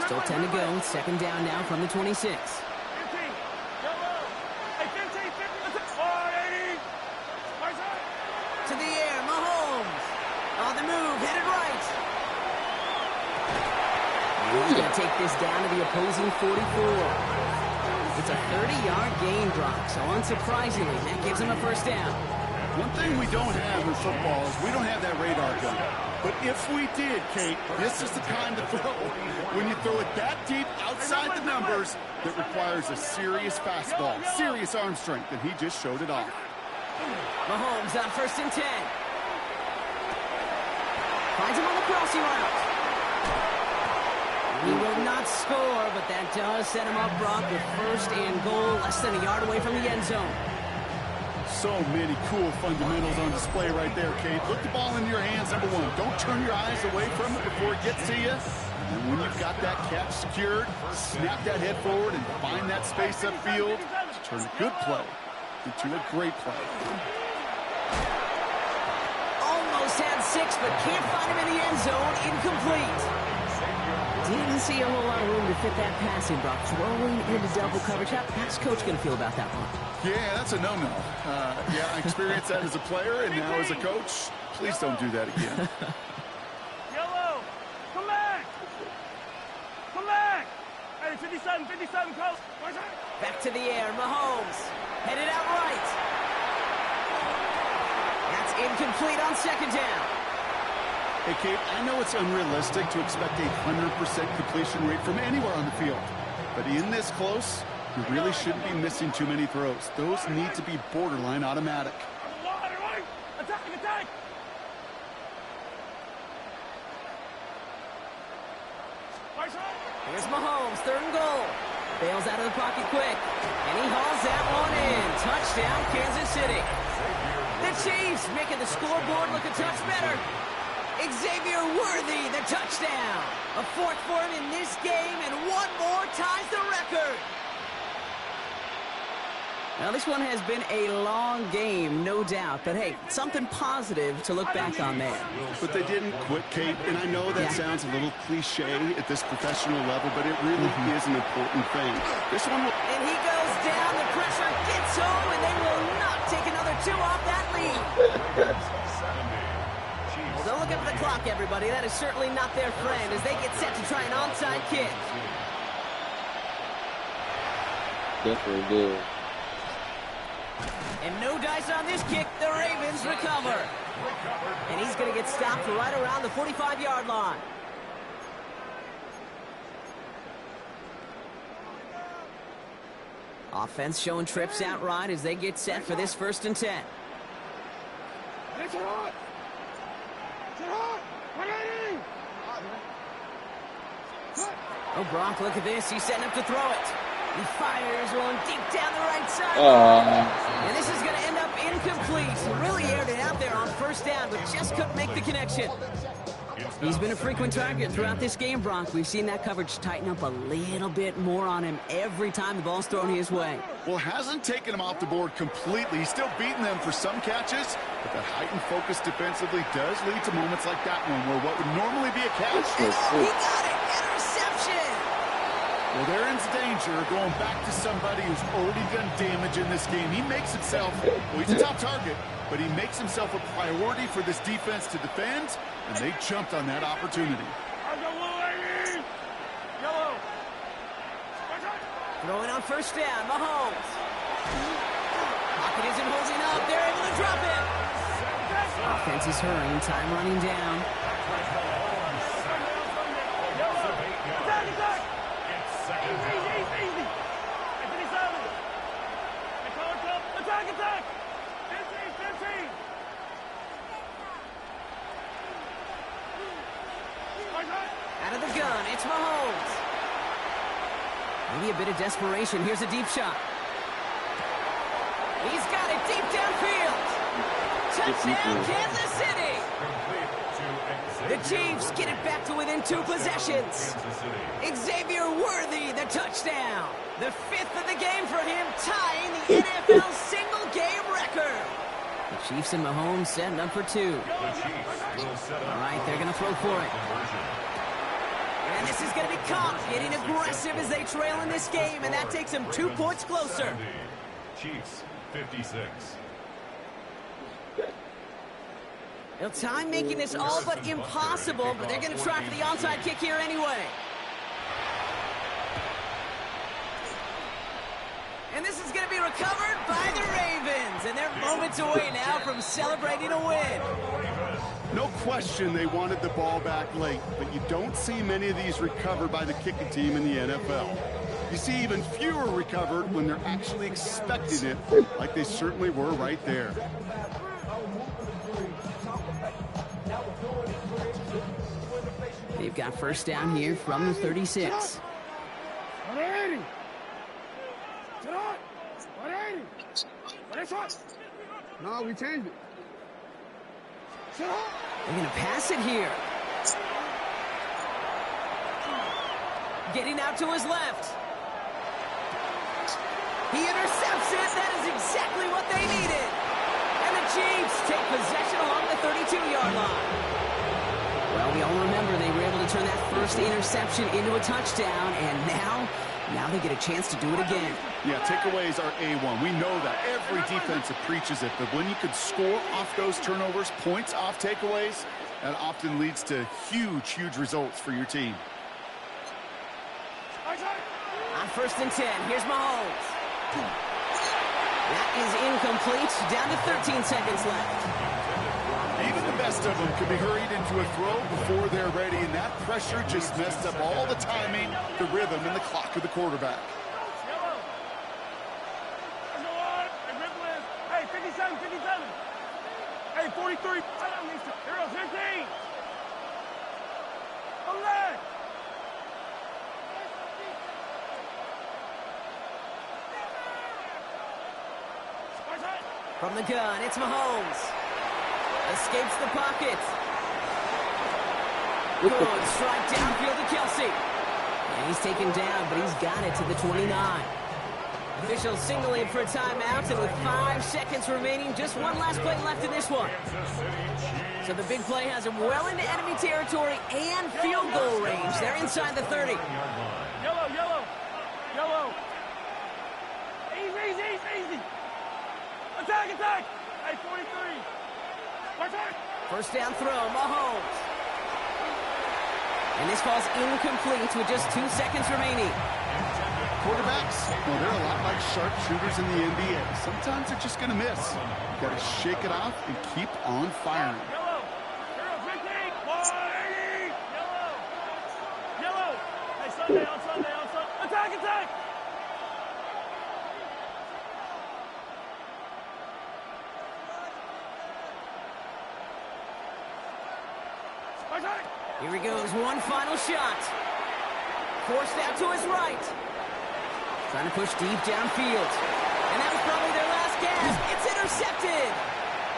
Still 10 to go. Second down now from the 26. 15. Yellow. Hey, 15. 480. Right side. To the air, Mahomes. On the move, headed right. He's going to take this down to the opposing 44. It's a 30-yard gain drop, so unsurprisingly, that gives him a first down. One thing we don't have in football is we don't have that radar gun. But if we did, Kate, this is the time to throw. When you throw it that deep outside the numbers, that requires a serious fastball, serious arm strength, and he just showed it off. Mahomes on first and 10. Finds him on the crossing route. He will not score, but that does set him up, Brock, with first and goal, less than a yard away from the end zone. So many cool fundamentals on display right there, Kate. Look the ball into your hands, number one. Don't turn your eyes away from it before it gets to you. And when you've got that catch secured, snap that head forward and find that space upfield to turn a good play into a great play. Almost had 6, but can't find him in the end zone. Incomplete. Didn't see a whole lot of room to fit that passing, Brock. Throwing into double coverage. How's Coach going to feel about that one? Yeah, that's a no-no. Yeah, I experienced that as a player, and now as a coach, please don't do that again. Yellow. Come back. Come back. Hey, 57 colors. Right side. Back to the air, Mahomes. Headed out right. That's incomplete on second down. Hey, Kate, I know it's unrealistic to expect a 100% completion rate from anywhere on the field. But in this close, you really shouldn't be missing too many throws. Those need to be borderline automatic. Right. Attack. Right side. Here's Mahomes, third and goal. Bails out of the pocket quick. And he hauls that one in. Touchdown, Kansas City. The Chiefs making the scoreboard look a touch better. Xavier Worthy, the touchdown. A fourth for him in this game, and one more ties the record. Now, this one has been a long game, no doubt. But, hey, something positive to look back on there. But they didn't quit, Kate. And I know that sounds a little cliche at this professional level, but it really is an important thing. This one will... And he goes down. The pressure gets home, and they will not take another 2 off that lead. Well, don't look up at the clock, everybody. That is certainly not their friend as they get set to try an onside kick. Definitely good. And no dice on this kick. The Ravens recover. And he's going to get stopped right around the 45-yard line. Offense showing trips out right as they get set for this first and 10. Oh, Brock, look at this. He's setting up to throw it. He fires one deep down the right side. And this is going to end up incomplete. He really aired it out there on first down, but just couldn't make the connection. He's been a frequent target throughout this game, Brock. We've seen that coverage tighten up a little bit more on him every time the ball's thrown his way. Well, hasn't taken him off the board completely. He's still beating them for some catches, but that heightened focus defensively does lead to moments like that one where what would normally be a catch. He got it! Interception! Well, they're in danger going back to somebody who's already done damage in this game. He makes himself, well, he's a top target, but he makes himself a priority for this defense to defend, and they jumped on that opportunity. Throwing on first down, Mahomes. Pocket isn't holding up. They're able to drop it. Offense is hurrying. Time running down. Attack! Out of the gun, it's Mahomes. Maybe a bit of desperation. Here's a deep shot. He's got it deep downfield. Touchdown, Kansas City. The Chiefs get it back to within 2 possessions. Xavier Worthy, the touchdown. The 5th of the game for him, tying the NFL single-game record. The Chiefs and Mahomes setting up for 2. All right, they're going to throw for it. And this is going to be caught, getting aggressive as they trail in this game, and that takes them 2 points closer. Chiefs, 56. They'll time making this all but impossible, but they're going to try for the onside kick here anyway. And this is going to be recovered by the Ravens, and they're moments away now from celebrating a win. No question they wanted the ball back late, but you don't see many of these recovered by the kicking team in the NFL. You see even fewer recovered when they're actually expecting it, like they certainly were right there. They've got first down here from the 36. No, we changed it. They're going to pass it here. Getting out to his left. He intercepts it. That is exactly what they needed. And the Chiefs take possession along the 32-yard line. Well, we all remember they were able to turn that first interception into a touchdown, and now they get a chance to do it again. Yeah, takeaways are A1. We know that. Every defense preaches it, but when you can score off those turnovers, points off takeaways, that often leads to huge results for your team. On first and 10, here's Mahomes. That is incomplete. Down to 13 seconds left. Even the best of them can be hurried into a throw before they're ready, and that pressure just messed up all the timing, the rhythm, and the clock of the quarterback. Hey, 57. Hey, 43. Hero 15. Ole! From the gun, it's Mahomes. Escapes the pocket. Good strike downfield to Kelsey. And he's taken down, but he's got it to the 29. Officials signaling for a timeout, and with 5 seconds remaining, just one last play left in this one. So the big play has him well into enemy territory and field goal range. They're inside the 30. Yellow. Easy. Attack. Hey, 43. First down throw, Mahomes. And this ball's incomplete with just 2 seconds remaining. Quarterbacks, well, they're a lot like sharpshooters in the NBA. Sometimes they're just going to miss. You got to shake it off and keep on firing. Yellow. Hey, Sunday on Sunday. Attack. Here he goes, one final shot. Forced out to his right. Trying to push deep downfield. And that was probably their last gasp. It's intercepted.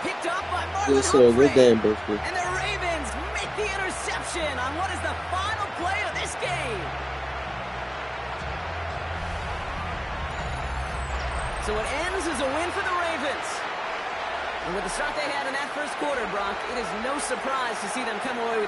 Picked up by Marlon Yes, sir. Good Humphrey. game, Biscuit. And the Ravens make the interception on what is the final play of this game. So it ends as a win for the Ravens. And with the start they had in that first quarter, Brock, it is no surprise to see them come away with